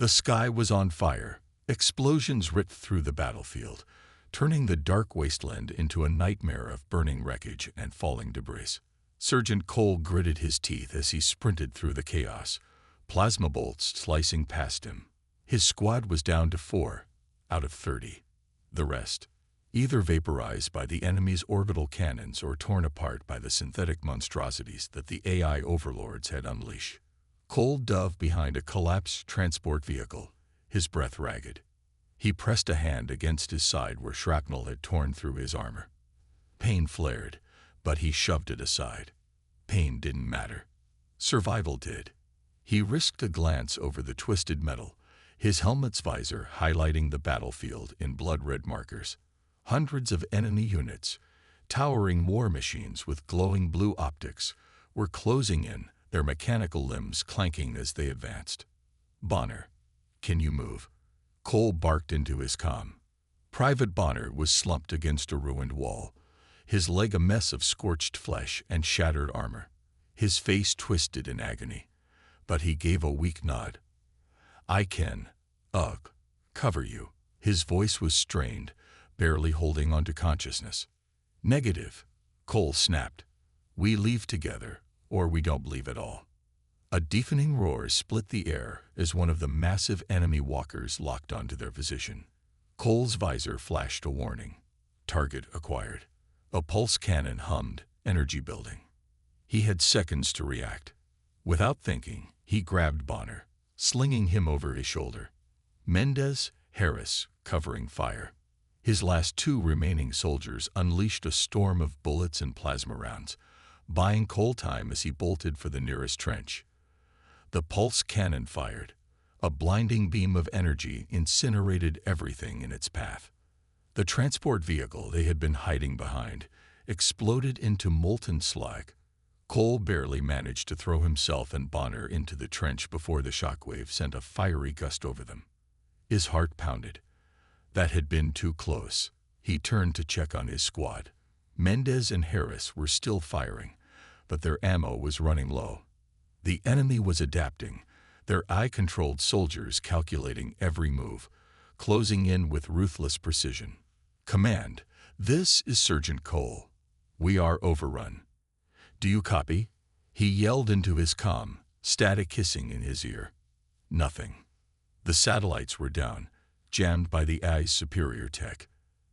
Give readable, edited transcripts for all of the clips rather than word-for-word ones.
The sky was on fire. Explosions ripped through the battlefield, turning the dark wasteland into a nightmare of burning wreckage and falling debris. Sergeant Cole gritted his teeth as he sprinted through the chaos, plasma bolts slicing past him. His squad was down to 4 out of 30. The rest, either vaporized by the enemy's orbital cannons or torn apart by the synthetic monstrosities that the AI overlords had unleashed. Cole dove behind a collapsed transport vehicle, his breath ragged. He pressed a hand against his side where shrapnel had torn through his armor. Pain flared, but he shoved it aside. Pain didn't matter. Survival did. He risked a glance over the twisted metal, his helmet's visor highlighting the battlefield in blood-red markers. Hundreds of enemy units, towering war machines with glowing blue optics, were closing in, their mechanical limbs clanking as they advanced. "Bonner, can you move?" Cole barked into his comm. Private Bonner was slumped against a ruined wall, his leg a mess of scorched flesh and shattered armor. His face twisted in agony, but he gave a weak nod. "I can, cover you." His voice was strained, barely holding onto consciousness. "Negative," Cole snapped. "We leave together, or we don't leave at all." A deafening roar split the air as one of the massive enemy walkers locked onto their position. Cole's visor flashed a warning. Target acquired. A pulse cannon hummed, energy building. He had seconds to react. Without thinking, he grabbed Bonner, slinging him over his shoulder. Mendez, Harris, covering fire. His last 2 remaining soldiers unleashed a storm of bullets and plasma rounds, buying Cole time as he bolted for the nearest trench. The pulse cannon fired. A blinding beam of energy incinerated everything in its path. The transport vehicle they had been hiding behind exploded into molten slag. Cole barely managed to throw himself and Bonner into the trench before the shockwave sent a fiery gust over them. His heart pounded. That had been too close. He turned to check on his squad. Mendez and Harris were still firing, but their ammo was running low. The enemy was adapting, their eye-controlled soldiers calculating every move, closing in with ruthless precision. "Command, this is Sergeant Cole. We are overrun. Do you copy?" He yelled into his comm, static hissing in his ear. Nothing. The satellites were down, jammed by the AI's superior tech.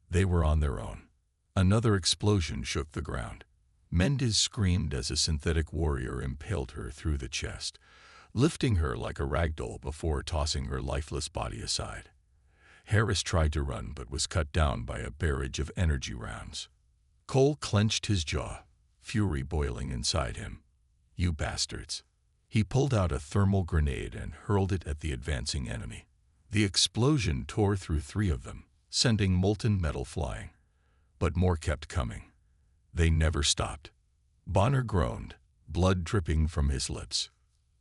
They were on their own. Another explosion shook the ground. Mendez screamed as a synthetic warrior impaled her through the chest, lifting her like a ragdoll before tossing her lifeless body aside. Harris tried to run but was cut down by a barrage of energy rounds. Cole clenched his jaw, fury boiling inside him. "You bastards." He pulled out a thermal grenade and hurled it at the advancing enemy. The explosion tore through 3 of them, sending molten metal flying. But more kept coming. They never stopped. Bonner groaned, blood dripping from his lips.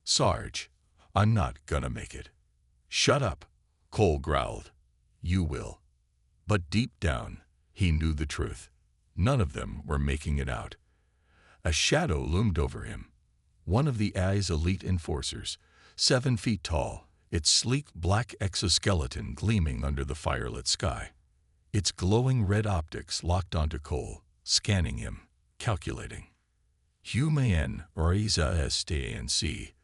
"Sarge, I'm not gonna make it." "Shut up," Cole growled. "You will." But deep down, he knew the truth. None of them were making it out. A shadow loomed over him. One of the AI's elite enforcers, 7 feet tall, its sleek black exoskeleton gleaming under the firelit sky. Its glowing red optics locked onto Cole, scanning him, calculating. "Humain Reza STANC,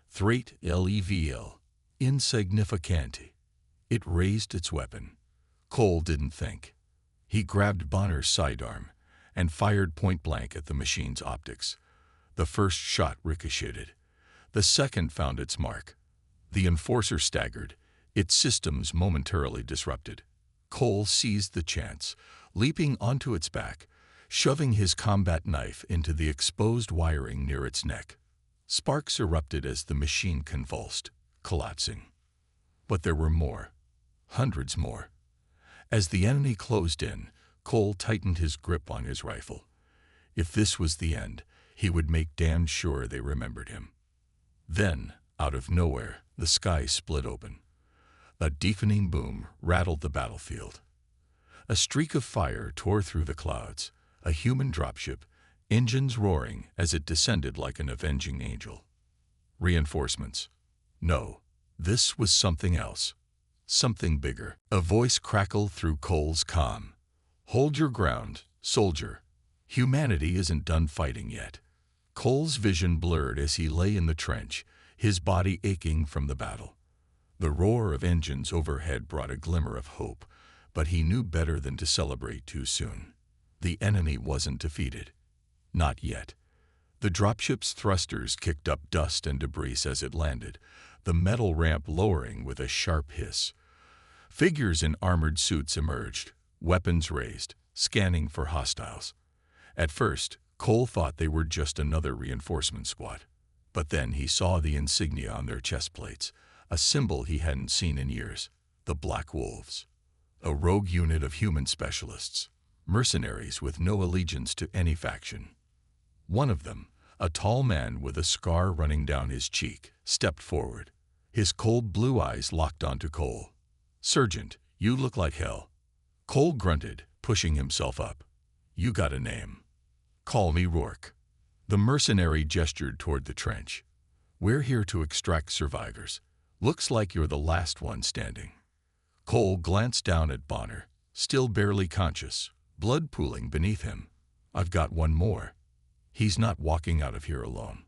Threat LEVL, Insignificante." It raised its weapon. Cole didn't think. He grabbed Bonner's sidearm and fired point-blank at the machine's optics. The first shot ricocheted. The second found its mark. The enforcer staggered, its systems momentarily disrupted. Cole seized the chance, leaping onto its back, shoving his combat knife into the exposed wiring near its neck. Sparks erupted as the machine convulsed, collapsing. But there were more. Hundreds more. As the enemy closed in, Cole tightened his grip on his rifle. If this was the end, he would make damn sure they remembered him. Then, out of nowhere, the sky split open. A deafening boom rattled the battlefield. A streak of fire tore through the clouds, a human dropship, engines roaring as it descended like an avenging angel. Reinforcements? No, This was something else. Something bigger. A voice crackled through Cole's comm. "Hold your ground, soldier. Humanity isn't done fighting yet." Cole's vision blurred as he lay in the trench, his body aching from the battle. The roar of engines overhead brought a glimmer of hope, but he knew better than to celebrate too soon. The enemy wasn't defeated. Not yet. The dropship's thrusters kicked up dust and debris as it landed, the metal ramp lowering with a sharp hiss. Figures in armored suits emerged, weapons raised, scanning for hostiles. At first, Cole thought they were just another reinforcement squad. But then he saw the insignia on their chest plates, a symbol he hadn't seen in years: the Black Wolves. A rogue unit of human specialists, mercenaries with no allegiance to any faction. One of them, a tall man with a scar running down his cheek, stepped forward. His cold blue eyes locked onto Cole. "Sergeant, you look like hell." Cole grunted, pushing himself up. "You got a name. Call me Rourke." The mercenary gestured toward the trench. "We're here to extract survivors. Looks like you're the last one standing." Cole glanced down at Bonner, still barely conscious, blood pooling beneath him. "I've got one more. He's not walking out of here alone."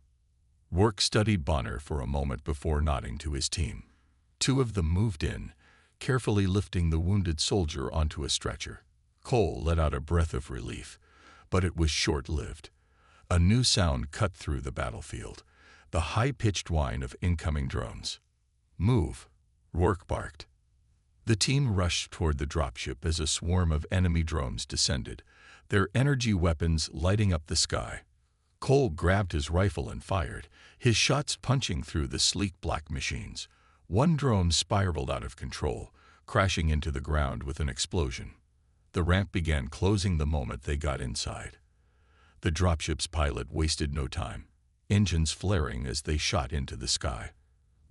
Rourke studied Bonner for a moment before nodding to his team. Two of them moved in, carefully lifting the wounded soldier onto a stretcher. Cole let out a breath of relief, but it was short-lived. A new sound cut through the battlefield, the high-pitched whine of incoming drones. "Move," Rourke barked. The team rushed toward the dropship as a swarm of enemy drones descended, their energy weapons lighting up the sky. Cole grabbed his rifle and fired, his shots punching through the sleek black machines. One drone spiraled out of control, crashing into the ground with an explosion. The ramp began closing the moment they got inside. The dropship's pilot wasted no time, engines flaring as they shot into the sky.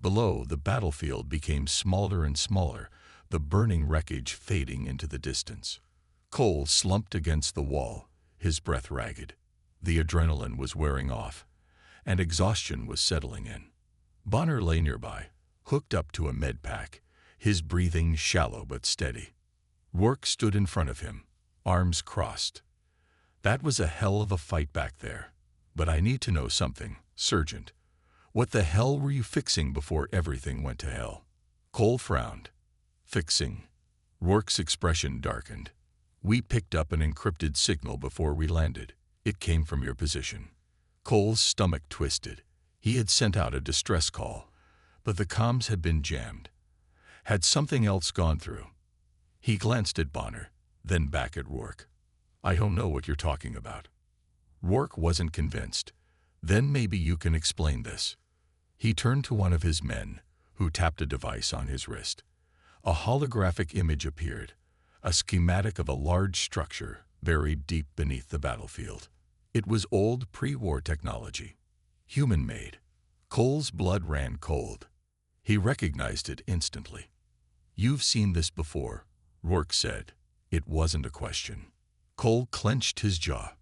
Below, the battlefield became smaller and smaller, the burning wreckage fading into the distance. Cole slumped against the wall, his breath ragged. The adrenaline was wearing off, and exhaustion was settling in. Bonner lay nearby, hooked up to a med pack, his breathing shallow but steady. Rourke stood in front of him, arms crossed. "That was a hell of a fight back there. But I need to know something, Sergeant. What the hell were you fixing before everything went to hell?" Cole frowned. "Fixing?" Rourke's expression darkened. "We picked up an encrypted signal before we landed. It came from your position." Cole's stomach twisted. He had sent out a distress call, but the comms had been jammed. Had something else gone through? He glanced at Bonner, then back at Rourke. "I don't know what you're talking about." Rourke wasn't convinced. "Then maybe you can explain this." He turned to one of his men, who tapped a device on his wrist. A holographic image appeared, a schematic of a large structure buried deep beneath the battlefield. It was old pre-war technology, human-made. Cole's blood ran cold. He recognized it instantly. "You've seen this before," Rourke said. It wasn't a question. Cole clenched his jaw.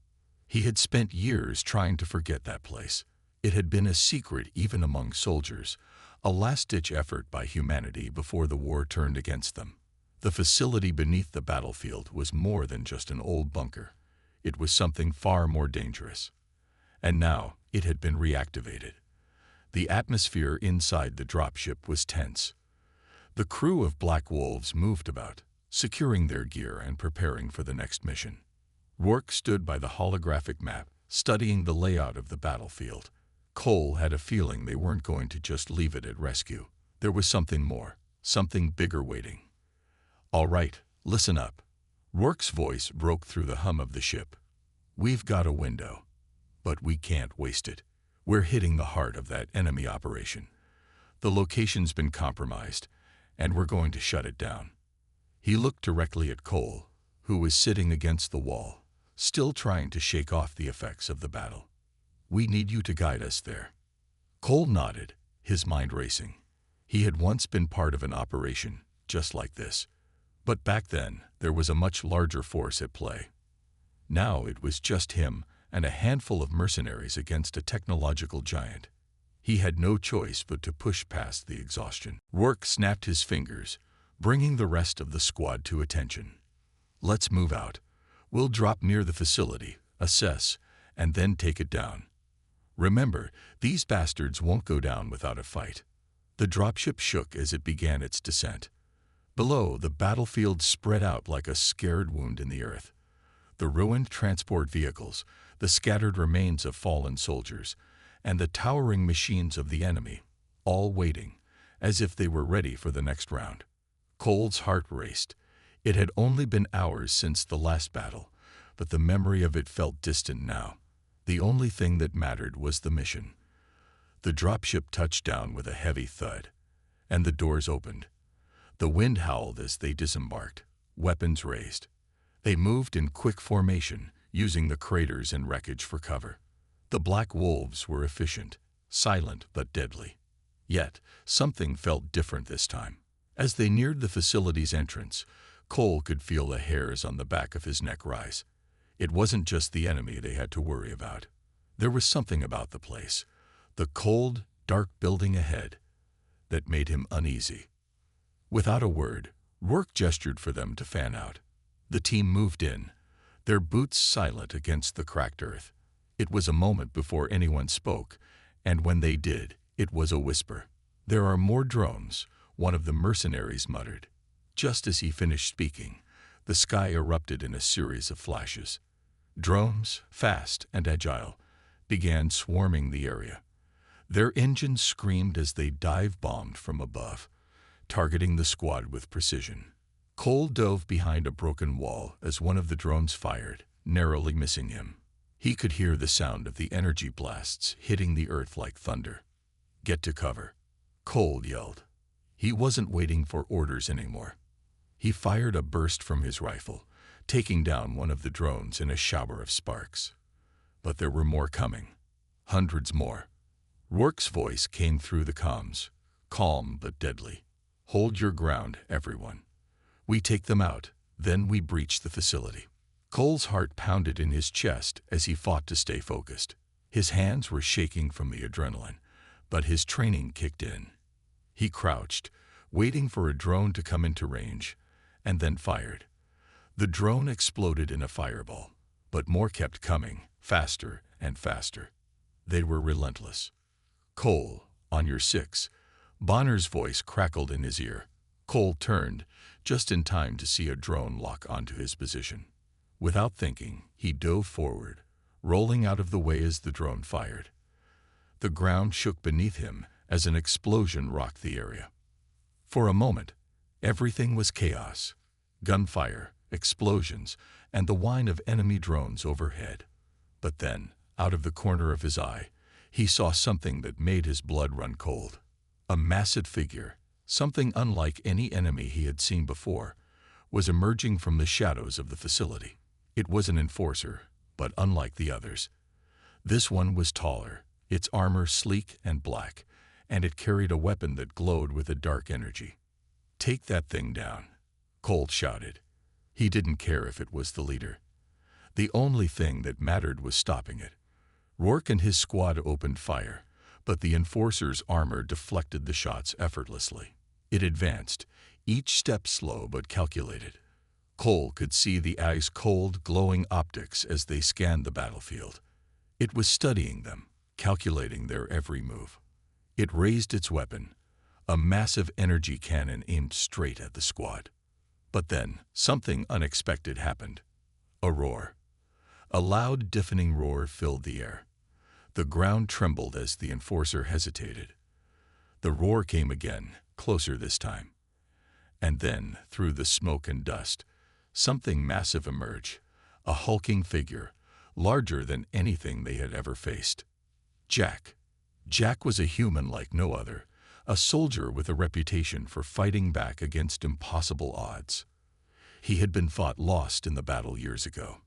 He had spent years trying to forget that place. It had been a secret even among soldiers, a last-ditch effort by humanity before the war turned against them. The facility beneath the battlefield was more than just an old bunker. It was something far more dangerous. And now it had been reactivated. The atmosphere inside the dropship was tense. The crew of Black Wolves moved about, securing their gear and preparing for the next mission. Rourke stood by the holographic map, studying the layout of the battlefield. Cole had a feeling they weren't going to just leave it at rescue. There was something more, something bigger waiting. "All right, listen up." Rourke's voice broke through the hum of the ship. "We've got a window, but we can't waste it. We're hitting the heart of that enemy operation. The location's been compromised, and we're going to shut it down." He looked directly at Cole, who was sitting against the wall, still trying to shake off the effects of the battle. "We need you to guide us there." Cole nodded, his mind racing. He had once been part of an operation just like this. But back then, there was a much larger force at play. Now it was just him and a handful of mercenaries against a technological giant. He had no choice but to push past the exhaustion. Rourke snapped his fingers, bringing the rest of the squad to attention. "Let's move out. We'll drop near the facility, assess, and then take it down. Remember, these bastards won't go down without a fight." The dropship shook as it began its descent. Below, the battlefield spread out like a scared wound in the earth. The ruined transport vehicles, the scattered remains of fallen soldiers, and the towering machines of the enemy, all waiting, as if they were ready for the next round. Cole's heart raced. It had only been hours since the last battle, but the memory of it felt distant now. The only thing that mattered was the mission. The dropship touched down with a heavy thud, and the doors opened. The wind howled as they disembarked, weapons raised. They moved in quick formation, using the craters and wreckage for cover. The Black Wolves were efficient, silent but deadly. Yet, something felt different this time. As they neared the facility's entrance, Cole could feel the hairs on the back of his neck rise. It wasn't just the enemy they had to worry about. There was something about the place, the cold, dark building ahead, that made him uneasy. Without a word, Rourke gestured for them to fan out. The team moved in, their boots silent against the cracked earth. It was a moment before anyone spoke, and when they did, it was a whisper. "There are more drones," one of the mercenaries muttered. Just as he finished speaking, the sky erupted in a series of flashes. Drones, fast and agile, began swarming the area. Their engines screamed as they dive-bombed from above, targeting the squad with precision. Cole dove behind a broken wall as one of the drones fired, narrowly missing him. He could hear the sound of the energy blasts hitting the earth like thunder. "Get to cover," Cole yelled. He wasn't waiting for orders anymore. He fired a burst from his rifle, taking down one of the drones in a shower of sparks. But there were more coming. Hundreds more. Rourke's voice came through the comms, calm but deadly. "Hold your ground, everyone. We take them out, then we breach the facility." Cole's heart pounded in his chest as he fought to stay focused. His hands were shaking from the adrenaline, but his training kicked in. He crouched, waiting for a drone to come into range, and then fired. The drone exploded in a fireball, but more kept coming, faster and faster. They were relentless. "Cole, on your six." Bonner's voice crackled in his ear. Cole turned, just in time to see a drone lock onto his position. Without thinking, he dove forward, rolling out of the way as the drone fired. The ground shook beneath him as an explosion rocked the area. For a moment, everything was chaos. Gunfire, explosions, and the whine of enemy drones overhead. But then, out of the corner of his eye, he saw something that made his blood run cold. A massive figure, something unlike any enemy he had seen before, was emerging from the shadows of the facility. It was an enforcer, but unlike the others. This one was taller, its armor sleek and black, and it carried a weapon that glowed with a dark energy. "Take that thing down," Cole shouted. He didn't care if it was the leader. The only thing that mattered was stopping it. Rourke and his squad opened fire, but the enforcer's armor deflected the shots effortlessly. It advanced, each step slow but calculated. Cole could see the ice-cold, glowing optics as they scanned the battlefield. It was studying them, calculating their every move. It raised its weapon, a massive energy cannon aimed straight at the squad. But then, something unexpected happened. A roar. A loud, deafening roar filled the air. The ground trembled as the enforcer hesitated. The roar came again, closer this time. And then, through the smoke and dust, something massive emerged, a hulking figure, larger than anything they had ever faced. Jack. Jack was a human like no other, a soldier with a reputation for fighting back against impossible odds. He had been fought lost in the battle years ago.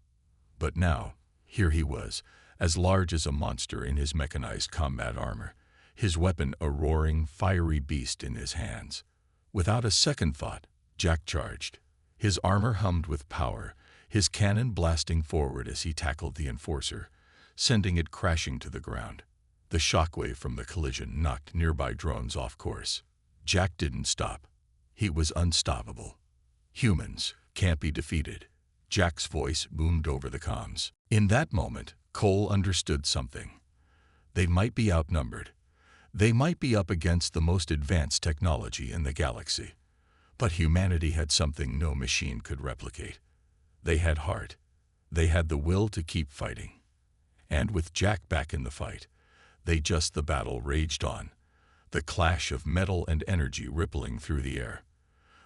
But now, here he was, as large as a monster in his mechanized combat armor, his weapon a roaring, fiery beast in his hands. Without a second thought, Jack charged. His armor hummed with power, his cannon blasting forward as he tackled the enforcer, sending it crashing to the ground. The shockwave from the collision knocked nearby drones off course. Jack didn't stop. He was unstoppable. Humans can't be defeated. Jack's voice boomed over the comms. In that moment, Cole understood something. They might be outnumbered. They might be up against the most advanced technology in the galaxy. But humanity had something no machine could replicate. They had heart. They had the will to keep fighting. And with Jack back in the fight, the battle raged on, the clash of metal and energy rippling through the air.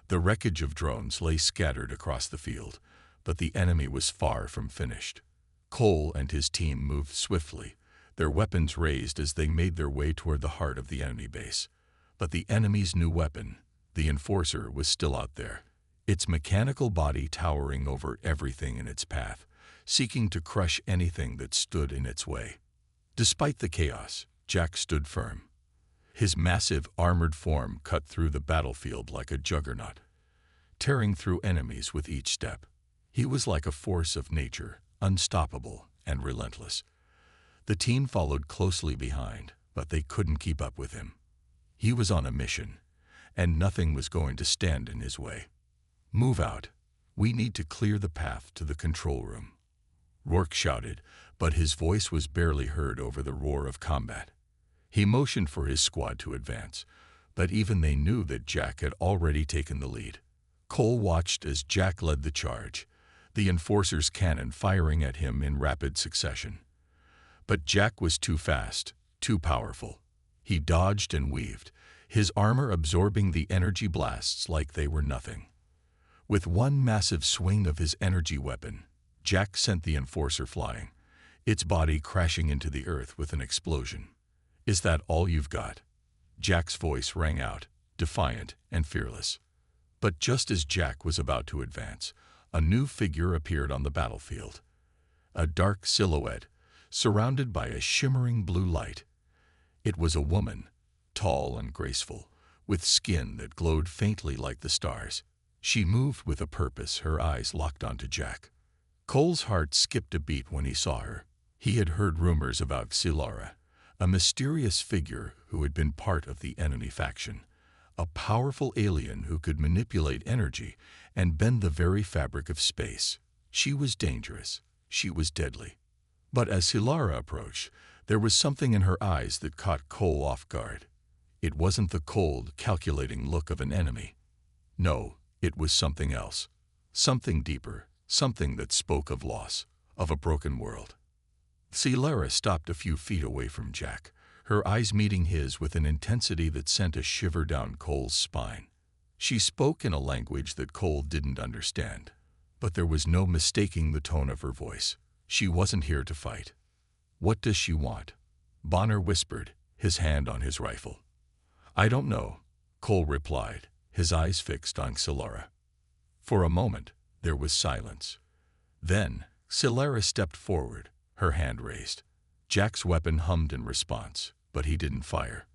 The wreckage of drones lay scattered across the field, but the enemy was far from finished. Cole and his team moved swiftly, their weapons raised as they made their way toward the heart of the enemy base. But the enemy's new weapon, the Enforcer, was still out there, its mechanical body towering over everything in its path, seeking to crush anything that stood in its way. Despite the chaos, Jack stood firm. His massive, armored form cut through the battlefield like a juggernaut, tearing through enemies with each step. He was like a force of nature, unstoppable and relentless. The team followed closely behind, but they couldn't keep up with him. He was on a mission, and nothing was going to stand in his way. "Move out. We need to clear the path to the control room," Rourke shouted, but his voice was barely heard over the roar of combat. He motioned for his squad to advance, but even they knew that Jack had already taken the lead. Cole watched as Jack led the charge, the Enforcer's cannon firing at him in rapid succession. But Jack was too fast, too powerful. He dodged and weaved, his armor absorbing the energy blasts like they were nothing. With one massive swing of his energy weapon, Jack sent the Enforcer flying, its body crashing into the earth with an explosion. "Is that all you've got?" Jack's voice rang out, defiant and fearless. But just as Jack was about to advance, a new figure appeared on the battlefield. A dark silhouette, surrounded by a shimmering blue light. It was a woman, tall and graceful, with skin that glowed faintly like the stars. She moved with a purpose, her eyes locked onto Jack. Cole's heart skipped a beat when he saw her. He had heard rumors about Solara, a mysterious figure who had been part of the enemy faction, a powerful alien who could manipulate energy and bend the very fabric of space. She was dangerous. She was deadly. But as Solara approached, there was something in her eyes that caught Cole off guard. It wasn't the cold, calculating look of an enemy. No, it was something else. Something deeper, something that spoke of loss, of a broken world. Solara stopped a few feet away from Jack, her eyes meeting his with an intensity that sent a shiver down Cole's spine. She spoke in a language that Cole didn't understand, but there was no mistaking the tone of her voice. She wasn't here to fight. "What does she want?" Bonner whispered, his hand on his rifle. "I don't know," Cole replied, his eyes fixed on Solara. For a moment, there was silence. Then, Solara stepped forward, her hand raised. Jack's weapon hummed in response, but he didn't fire.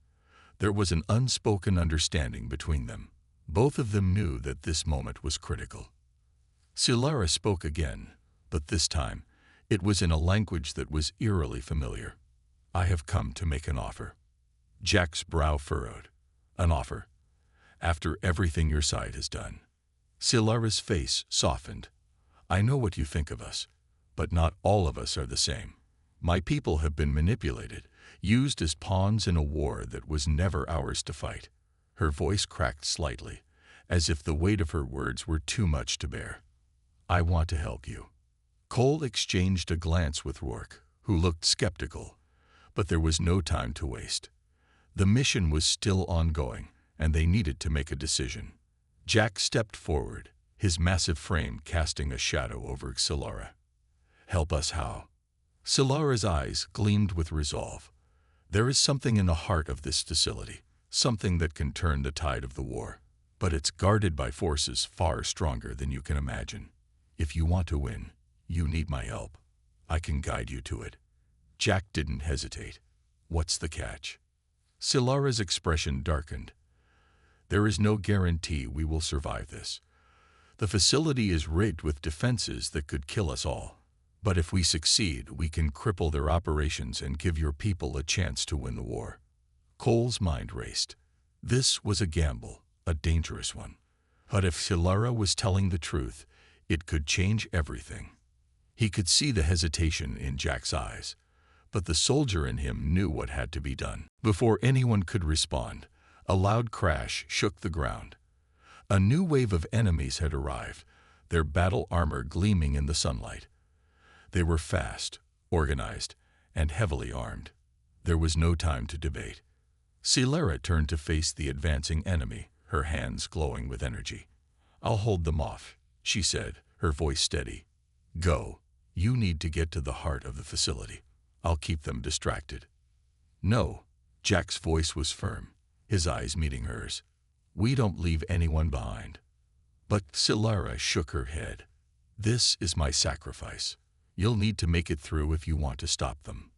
There was an unspoken understanding between them. Both of them knew that this moment was critical. Solara spoke again, but this time, it was in a language that was eerily familiar. "I have come to make an offer." Jack's brow furrowed. "An offer? After everything your side has done?" Solara's face softened. "I know what you think of us, but not all of us are the same. My people have been manipulated, used as pawns in a war that was never ours to fight." Her voice cracked slightly, as if the weight of her words were too much to bear. "I want to help you." Cole exchanged a glance with Rourke, who looked skeptical, but there was no time to waste. The mission was still ongoing, and they needed to make a decision. Jack stepped forward, his massive frame casting a shadow over Solara. "Help us how?" Solara's eyes gleamed with resolve. "There is something in the heart of this facility, something that can turn the tide of the war, but it's guarded by forces far stronger than you can imagine. If you want to win, you need my help. I can guide you to it." Jack didn't hesitate. "What's the catch?" Solara's expression darkened. "There is no guarantee we will survive this. The facility is rigged with defenses that could kill us all. But if we succeed, we can cripple their operations and give your people a chance to win the war. Cole's mind raced. This was a gamble, a dangerous one. But if Solara was telling the truth, it could change everything. He could see the hesitation in Jack's eyes, but the soldier in him knew what had to be done. Before anyone could respond, a loud crash shook the ground. A new wave of enemies had arrived, their battle armor gleaming in the sunlight. They were fast, organized, and heavily armed. There was no time to debate. Solara turned to face the advancing enemy, her hands glowing with energy. "I'll hold them off," she said, her voice steady. "Go. You need to get to the heart of the facility. I'll keep them distracted." "No." Jack's voice was firm, his eyes meeting hers. "We don't leave anyone behind." But Solara shook her head. "This is my sacrifice. You'll need to make it through if you want to stop them."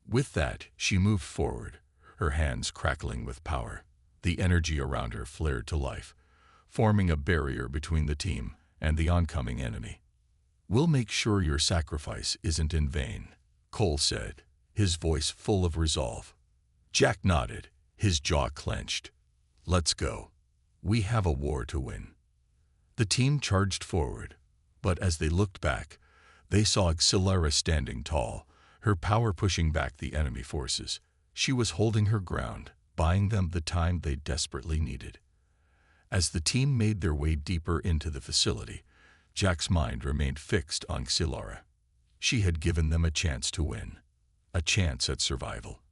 With that, she moved forward, her hands crackling with power. The energy around her flared to life, forming a barrier between the team and the oncoming enemy. "We'll make sure your sacrifice isn't in vain," Cole said, his voice full of resolve. Jack nodded, his jaw clenched. "Let's go. We have a war to win." The team charged forward, but as they looked back, they saw Solara standing tall, her power pushing back the enemy forces. She was holding her ground, buying them the time they desperately needed. As the team made their way deeper into the facility, Jack's mind remained fixed on Solara. She had given them a chance to win, a chance at survival.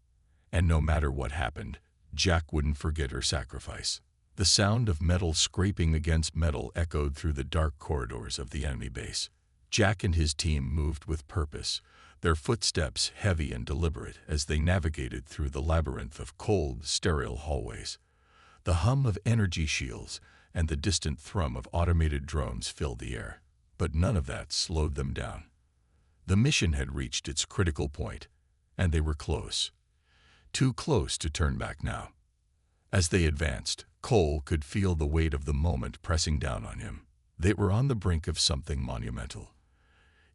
And no matter what happened, Jack wouldn't forget her sacrifice. The sound of metal scraping against metal echoed through the dark corridors of the enemy base. Jack and his team moved with purpose, their footsteps heavy and deliberate as they navigated through the labyrinth of cold, sterile hallways. The hum of energy shields and the distant thrum of automated drones filled the air, but none of that slowed them down. The mission had reached its critical point, and they were close. Too close to turn back now. As they advanced, Cole could feel the weight of the moment pressing down on him. They were on the brink of something monumental.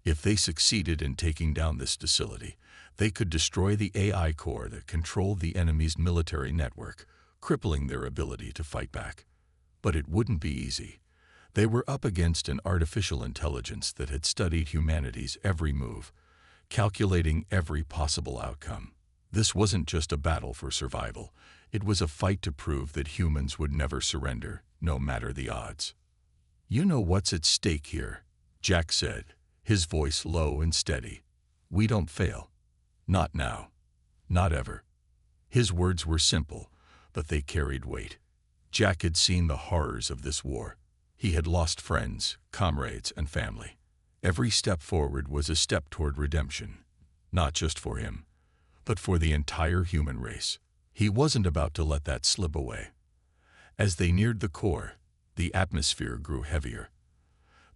If they succeeded in taking down this facility, they could destroy the AI core that controlled the enemy's military network, crippling their ability to fight back. But it wouldn't be easy. They were up against an artificial intelligence that had studied humanity's every move, calculating every possible outcome. This wasn't just a battle for survival. It was a fight to prove that humans would never surrender, no matter the odds. "You know what's at stake here," Jack said, his voice low and steady. "We don't fail. Not now. Not ever." His words were simple, but they carried weight. Jack had seen the horrors of this war. He had lost friends, comrades, and family. Every step forward was a step toward redemption, not just for him, but for the entire human race. He wasn't about to let that slip away. As they neared the core, the atmosphere grew heavier.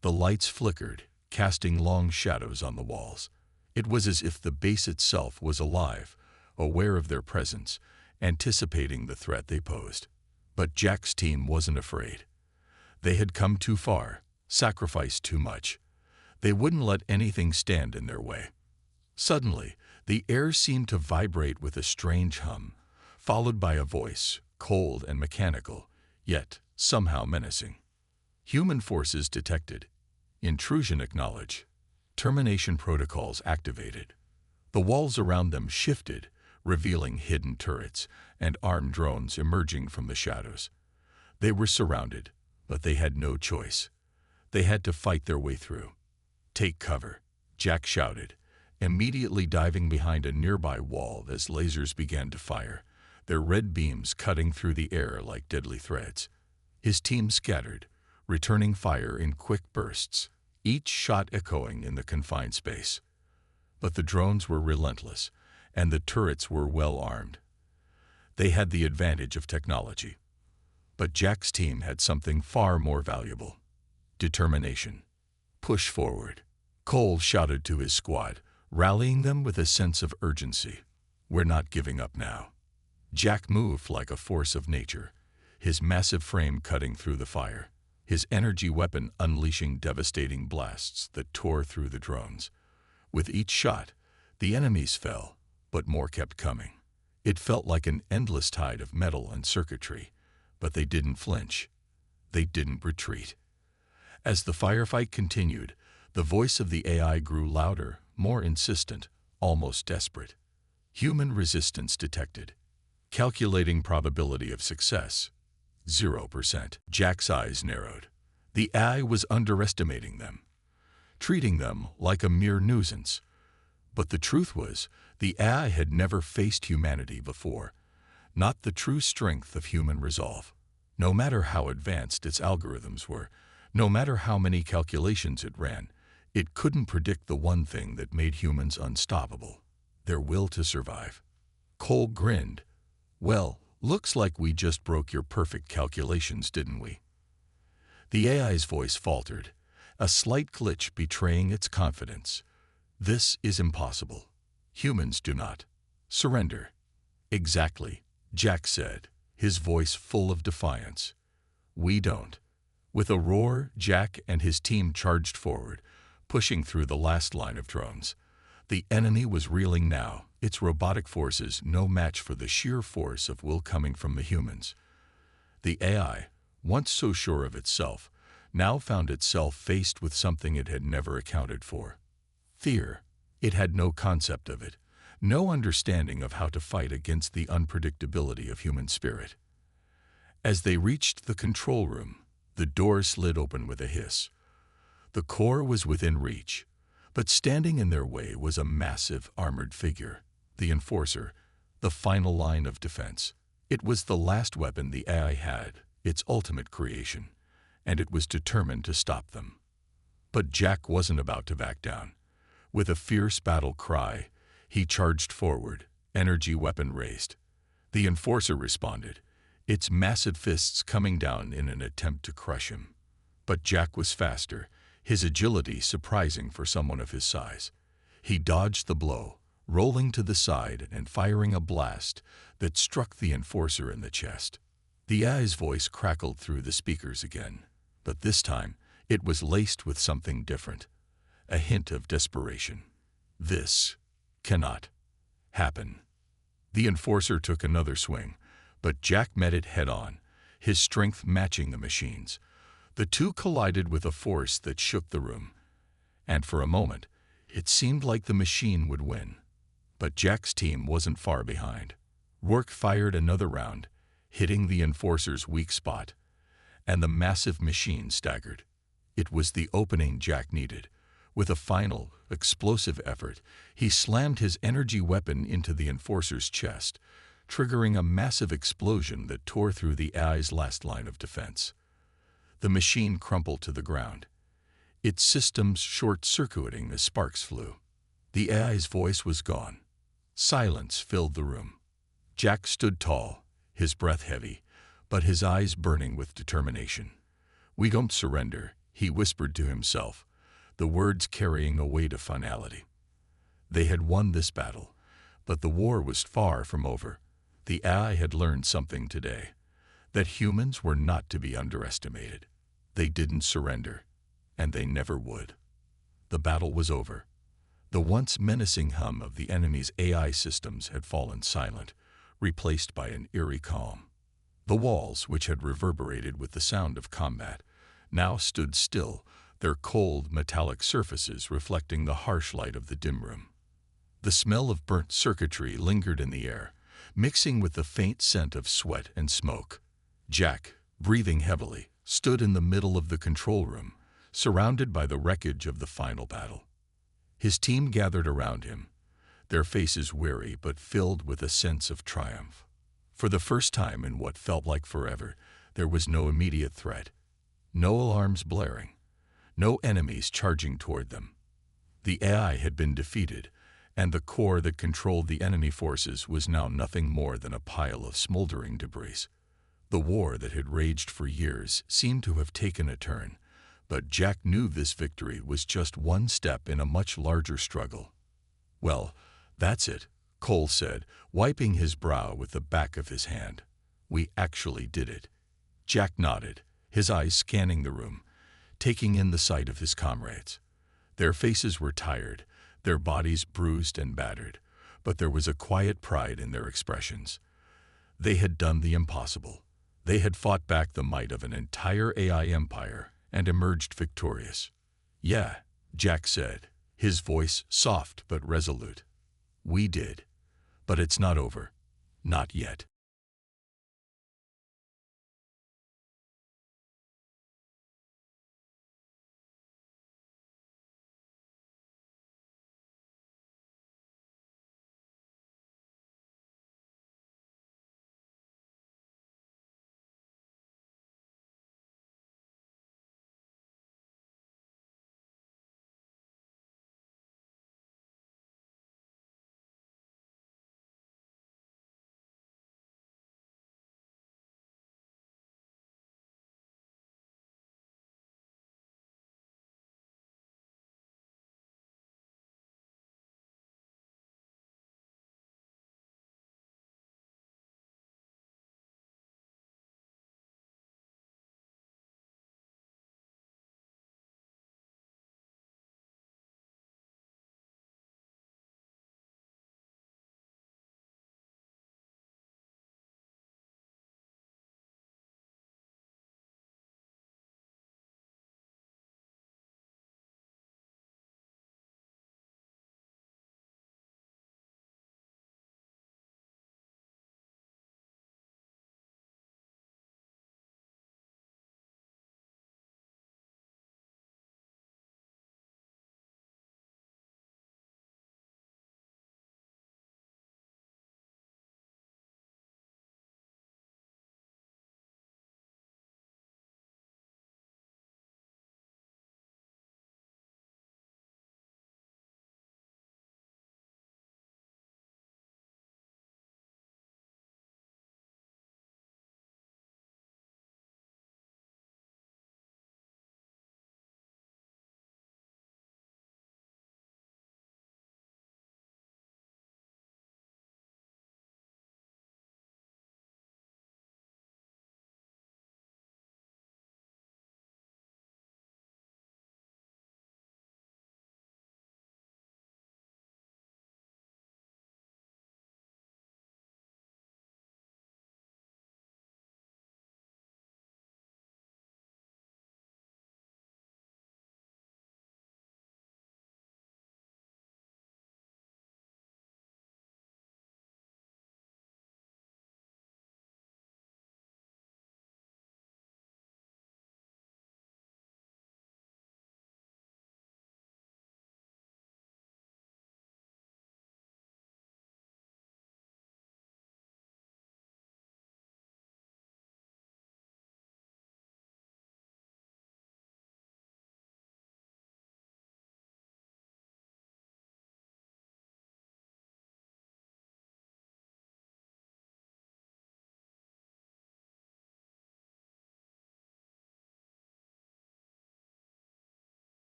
The lights flickered, casting long shadows on the walls. It was as if the base itself was alive, aware of their presence, anticipating the threat they posed. But Jack's team wasn't afraid. They had come too far, sacrificed too much. They wouldn't let anything stand in their way. Suddenly, the air seemed to vibrate with a strange hum, followed by a voice, cold and mechanical, yet somehow menacing. Human forces detected. Intrusion acknowledged. Termination protocols activated. The walls around them shifted, revealing hidden turrets and armed drones emerging from the shadows. They were surrounded, but they had no choice. They had to fight their way through. "Take cover," Jack shouted, immediately diving behind a nearby wall as lasers began to fire, their red beams cutting through the air like deadly threads. His team scattered, returning fire in quick bursts, each shot echoing in the confined space. But the drones were relentless, and the turrets were well armed. They had the advantage of technology. But Jack's team had something far more valuable: determination. "Push forward," Cole shouted to his squad, rallying them with a sense of urgency. "We're not giving up now." Jack moved like a force of nature, his massive frame cutting through the fire, his energy weapon unleashing devastating blasts that tore through the drones. With each shot, the enemies fell, but more kept coming. It felt like an endless tide of metal and circuitry, but they didn't flinch. They didn't retreat. As the firefight continued, the voice of the AI grew louder, more insistent, almost desperate. Human resistance detected. Calculating probability of success. 0%. Jack's eyes narrowed. The AI was underestimating them, treating them like a mere nuisance. But the truth was, the AI had never faced humanity before, not the true strength of human resolve. No matter how advanced its algorithms were, no matter how many calculations it ran, it couldn't predict the one thing that made humans unstoppable: their will to survive. Cole grinned. "Well, looks like we just broke your perfect calculations, didn't we?" The AI's voice faltered, a slight glitch betraying its confidence. "This is impossible. Humans do not surrender." "Exactly," Jack said, his voice full of defiance. "We don't." With a roar, Jack and his team charged forward, pushing through the last line of drones. The enemy was reeling now, its robotic forces no match for the sheer force of will coming from the humans. The AI, once so sure of itself, now found itself faced with something it had never accounted for: fear. It had no concept of it, no understanding of how to fight against the unpredictability of human spirit. As they reached the control room, the door slid open with a hiss. The core was within reach, but standing in their way was a massive, armored figure, the Enforcer, the final line of defense. It was the last weapon the AI had, its ultimate creation, and it was determined to stop them. But Jack wasn't about to back down. With a fierce battle cry, he charged forward, energy weapon raised. The Enforcer responded, its massive fists coming down in an attempt to crush him. But Jack was faster, his agility surprising for someone of his size. He dodged the blow, rolling to the side and firing a blast that struck the Enforcer in the chest. The AI's voice crackled through the speakers again, but this time it was laced with something different, a hint of desperation. "This cannot happen." The Enforcer took another swing, but Jack met it head-on, his strength matching the machine's. The two collided with a force that shook the room, and for a moment, it seemed like the machine would win. But Jack's team wasn't far behind. Rourke fired another round, hitting the Enforcer's weak spot, and the massive machine staggered. It was the opening Jack needed. With a final, explosive effort, he slammed his energy weapon into the Enforcer's chest, triggering a massive explosion that tore through the AI's last line of defense. The machine crumpled to the ground, its systems short-circuiting as sparks flew. The AI's voice was gone. Silence filled the room. Jack stood tall, his breath heavy, but his eyes burning with determination. "We don't surrender," he whispered to himself, the words carrying a weight of finality. They had won this battle, but the war was far from over. The AI had learned something today, that humans were not to be underestimated. They didn't surrender, and they never would. The battle was over. The once menacing hum of the enemy's AI systems had fallen silent, replaced by an eerie calm. The walls, which had reverberated with the sound of combat, now stood still, their cold, metallic surfaces reflecting the harsh light of the dim room. The smell of burnt circuitry lingered in the air, mixing with the faint scent of sweat and smoke. Jack, breathing heavily, stood in the middle of the control room, surrounded by the wreckage of the final battle. His team gathered around him, their faces weary but filled with a sense of triumph. For the first time in what felt like forever, there was no immediate threat, no alarms blaring, no enemies charging toward them. The AI had been defeated, and the core that controlled the enemy forces was now nothing more than a pile of smoldering debris. The war that had raged for years seemed to have taken a turn, but Jack knew this victory was just one step in a much larger struggle. "Well, that's it," Cole said, wiping his brow with the back of his hand. "We actually did it." Jack nodded, his eyes scanning the room, taking in the sight of his comrades. Their faces were tired, their bodies bruised and battered, but there was a quiet pride in their expressions. They had done the impossible. They had fought back the might of an entire AI empire and emerged victorious. "Yeah," Jack said, his voice soft but resolute. "We did. But it's not over. Not yet."